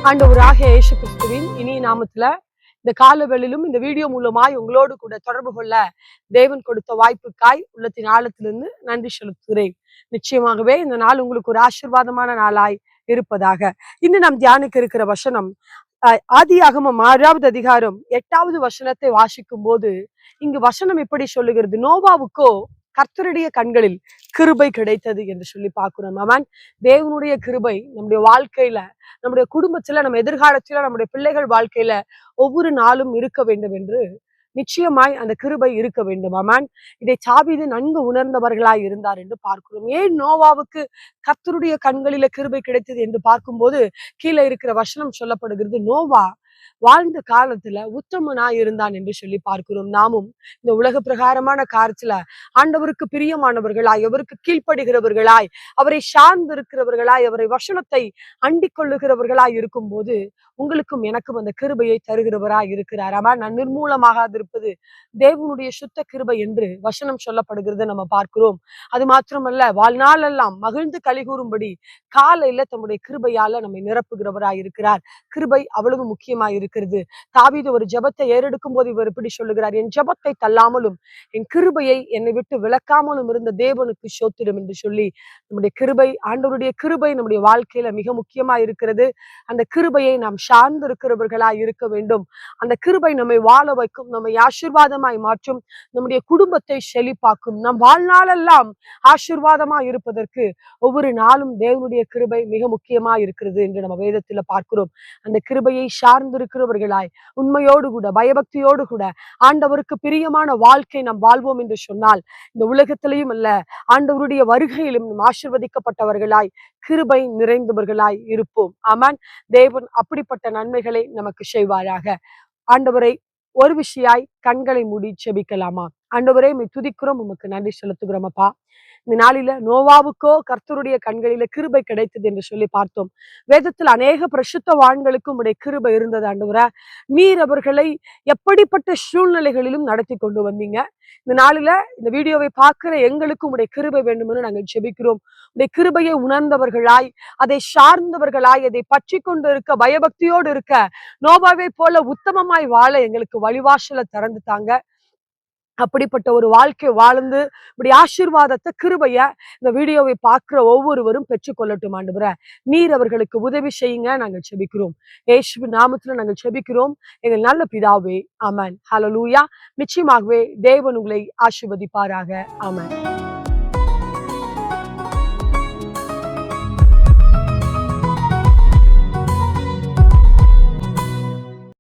ஆண்டவராக இயேசு கிறிஸ்துவின் இனிய நாமத்துல இந்த காலவெளியிலும் இந்த வீடியோ மூலமாய் உங்களோடு கூட தொடர்பு கொள்ள தேவன் கொடுத்த வாய்ப்புக்காய் உள்ளத்தின் ஆழத்திலிருந்து நன்றி செலுத்துகிறேன். நிச்சயமாகவே இந்த நாள் உங்களுக்கு ஒரு ஆசீர்வாதமான நாளாய் இருப்பதாக. இன்று நாம் தியானிக்க இருக்கிற வசனம் ஆதியாகமம் 6வது அதிகாரம் 8வது வசனத்தை வாசிக்கும் போது இங்கு வசனம் எப்படி சொல்லுகிறது? நோவாவுக்கோ கர்த்தருடைய கண்களில் கிருபை கிடைத்தது என்று சொல்லி பார்க்கிறோம். அவன் தேவனுடைய கிருபை நம்முடைய வாழ்க்கையில, நம்முடைய குடும்பத்துல, நம்ம எதிர்காலத்துல, நம்முடைய பிள்ளைகள் வாழ்க்கையில ஒவ்வொரு நாளும் இருக்க வேண்டும் என்று நிச்சயமாய் அந்த கிருபை இருக்க வேண்டும். ஆமான். இதை தாவீது நன்கு உணர்ந்தவர்களாய் இருந்தார் என்று பார்க்கிறோம். ஏன் நோவாவுக்கு கர்த்தருடைய கண்களில கிருபை கிடைத்தது என்று பார்க்கும்போது கீழே இருக்கிற வசனம் சொல்லப்படுகிறது. நோவா வாழ்ந்த காலத்துல உத்தமனாய் இருந்தான் என்று சொல்லி பார்க்கிறோம். நாமும் இந்த உலக பிரகாரமான காலத்துல ஆண்டவருக்கு பிரியமானவர்களாய், அவருக்கு கீழ்ப்படுகிறவர்களாய், அவரை சார்ந்திருக்கிறவர்களாய், அவரை வசனத்தை அண்டிக் கொள்ளுகிறவர்களாய் இருக்கும் போது உங்களுக்கும் எனக்கும் அந்த கிருபையை தருகிறவராய் இருக்கிறார். ஆமா, நான் நிர்மூலமாகாதிருப்பது தேவனுடைய சுத்த கிருபை என்று வசனம் சொல்லப்படுகிறது நம்ம பார்க்கிறோம். அது மாத்திரமல்ல, வாழ்நாளெல்லாம் மகிழ்ந்து கலிகூறும்படி காலையில தம்முடைய கிருபையால நம்மை நிரப்புகிறவராய் இருக்கிறார். கிருபை அவ்வளவு முக்கியமாய் இருக்கிறது. தாவீது ஒரு ஜெபத்தை ஏறெடுக்கும் போது இவர் இப்படி சொல்லுகிறார், என் ஜெபத்தை தள்ளாமலும் என் கிருபையை என்னை விட்டு விலக்காமலும் இருந்த தேவனுக்கு சோத்திரம் என்று சொல்லி நம்முடைய கிருபை, ஆண்டவருடைய கிருபை நம்முடைய வாழ்க்கையில மிக முக்கியமா இருக்கிறது. அந்த கிருபையை நாம் சார்ந்து இருக்கிறவர்களாய் இருக்க வேண்டும். அந்த கிருபை நம்மை வாழ வைக்கும், நம்மை ஆசீர்வாதமாய் மாற்றும், நம்முடைய குடும்பத்தை செழிப்பாக்கும். நம் வாழ்நாளெல்லாம் ஆசீர்வாதமாய் இருப்பதற்கு ஒவ்வொரு நாளும் தேவனுடைய கிருபை மிக முக்கியமா இருக்கிறது என்று நம்ம வேதத்துல பார்க்கிறோம். அந்த கிருபையை சார்ந்திருக்கிறவர்களாய் உண்மையோடு கூட, பயபக்தியோடு கூட ஆண்டவருக்கு பிரியமான வாழ்க்கை நாம் வாழ்வோம் என்று சொன்னால் இந்த உலகத்திலையும் அல்ல, ஆண்டவருடைய வருகையிலும் ஆசீர்வதிக்கப்பட்டவர்களாய், கிருபை நிறைந்தவர்களாய் இருப்போம். ஆமான். தேவன் அப்படிப்பட்ட நன்மைகளை நமக்கு செய்வாராக. ஆண்டவரை ஒரு விஷயாய் கண்களை மூடி செபிக்கலாமா? ஆண்டவரே, துதிக்கிறோம், உமக்கு நன்றி செலுத்துகிறோம் அப்பா. இந்த நாளில நோவாவுக்கோ கர்த்தருடைய கண்களில கிருபை கிடைத்தது என்று சொல்லி பார்த்தோம். வேதத்தில் அநேக பரிசுத்தவான்களுக்கும் உடைய கிருபை இருந்தது. ஆண்டவரே, நீர் அவர்களை எப்படிப்பட்ட சூழ்நிலைகளிலும் நடத்தி கொண்டு வந்தீங்க. இந்த நாளில இந்த வீடியோவை பார்க்கிற எங்களுக்கும் உடைய கிருபை வேண்டும் என்று நாங்கள் ஜெபிக்கிறோம். உடைய கிருபையை உணர்ந்தவர்களாய், அதை சார்ந்தவர்களாய், அதை பற்றி கொண்டு இருக்க, பயபக்தியோடு இருக்க, நோவாவை போல உத்தமமாய் வாழ எங்களுக்கு வழிவாசலை திறந்து தாங்க. அப்படிப்பட்ட ஒரு வாழ்க்கை வாழ்ந்து இப்படி ஆசீர்வாதத்தை, கிருபைய இந்த வீடியோவை பார்க்கிற ஒவ்வொருவரும் பெற்றுக்கொள்ளட்டும். ஆண்டவரே, நீர் அவர்களுக்கு உதவி செய்யுங்க. நாங்கள் செபிக்கிறோம். இயேசுவின் நாமத்துல நாங்கள் செபிக்கிறோம், எங்கள் நல்ல பிதாவே. ஆமென். ஹல்லேலூயா. நிச்சயமாகவே தேவன் உங்களை ஆசீர்வதிப்பாராக. ஆமென்.